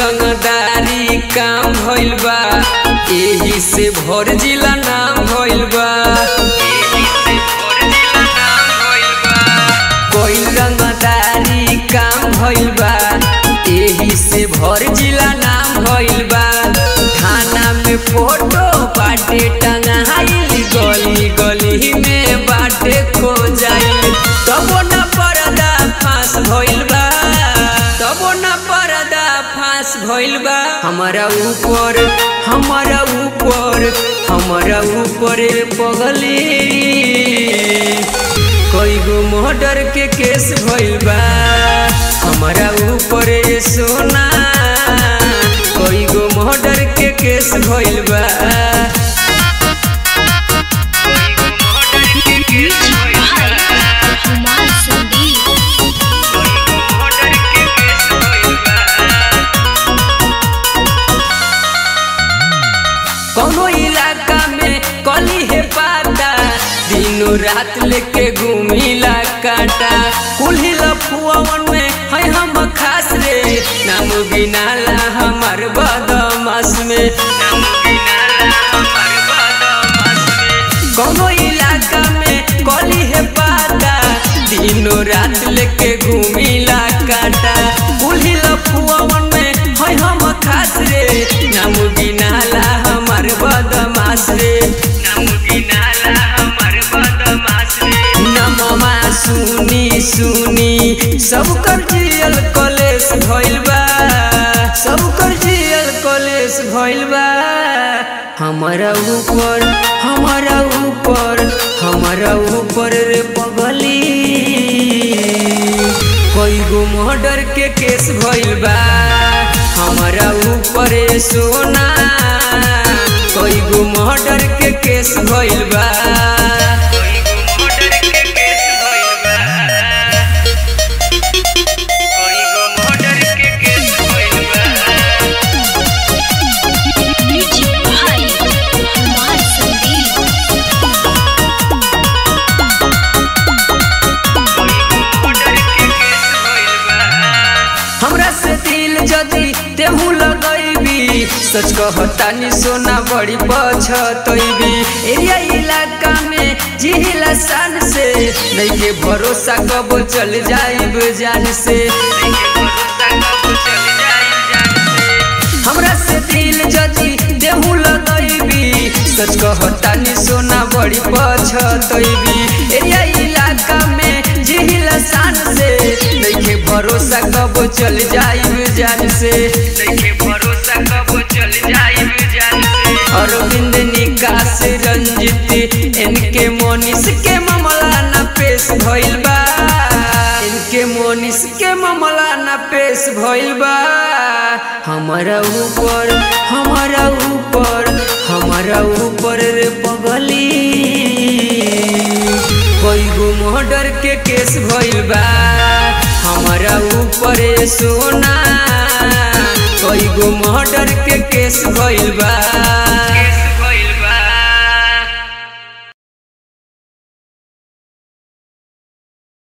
रंगदारी काम भइल बा, एही से भर जिला नाम भइल बा। कोई रंगदारी काम भइल बा, एही से भर जिला नाम भइल बा। थाना में फोटो बाटे टंगाइल, गली गली में बाटे खो जाइल, तबो न पर्दा फांस भइल बा, तबो न पर्दा फांस भइल बा। हमारा ऊपर हमारा ऊपर हमारा ऊपर पगली कई गो मर्डर के केस भइल बा। हमारा ऊपर सोना कई गो मर्डर के केस भइल बा। कौनो इलाका में कली है पाता, दिनों रात लेके घूमिला काटा। कुल्ही लफुआवन में है हम खास रे, नाम गिनाला हमार बदमाश में, नाम गिनाला हमार बदमाश में। कौनो इलाका में कली है पाता, दिनों रात लेके घूमिला काटा। कुल्ही लफुआवन में है हम खास रे, नाम गिनाला हमार बदमाश रे, नाम गिनाला हमार बदमाश रे। नामवा सुनी सुनी सब कर जियल कलेश भइल बा, सब कर जियल कलेश भइल बा। हमारा ऊपर हमारा ऊपर हमारा ऊपर रे पगली कई गो मर्डर के केस भइल बा। हमारा ऊपर सोना कई गो मर्डर के केस भइल बा। हमरा से दिल जदी तेहू लगैबी, सच कहतानी सोना बड़ी पछतैबी। एरिया इलाका में जिहिला शान से, नइखे भरोसा कब चल जाइब जान से। हमरा से दिल जदी तेहू लगैबी, सच कहतानी सोना बड़ी पछतैबी। एरिया इलाका में जिहिला शान से, नइखे भरोसा कब चल जाइब जान से, नइखे भरोसा कब चल जाइब जान से। अरविंद निकास रंजित इनके मोनिस के मामला न पेश भइल बा, इनके मोनिस के मामला न पेश भइल बा। हमारा ऊपर हमारा ऊपर हमारा ऊपर रे पगली कई गो मर्डर के केस भइल बा। हमारा ऊपर सोना कई गो मर्डर के केस भइल बा।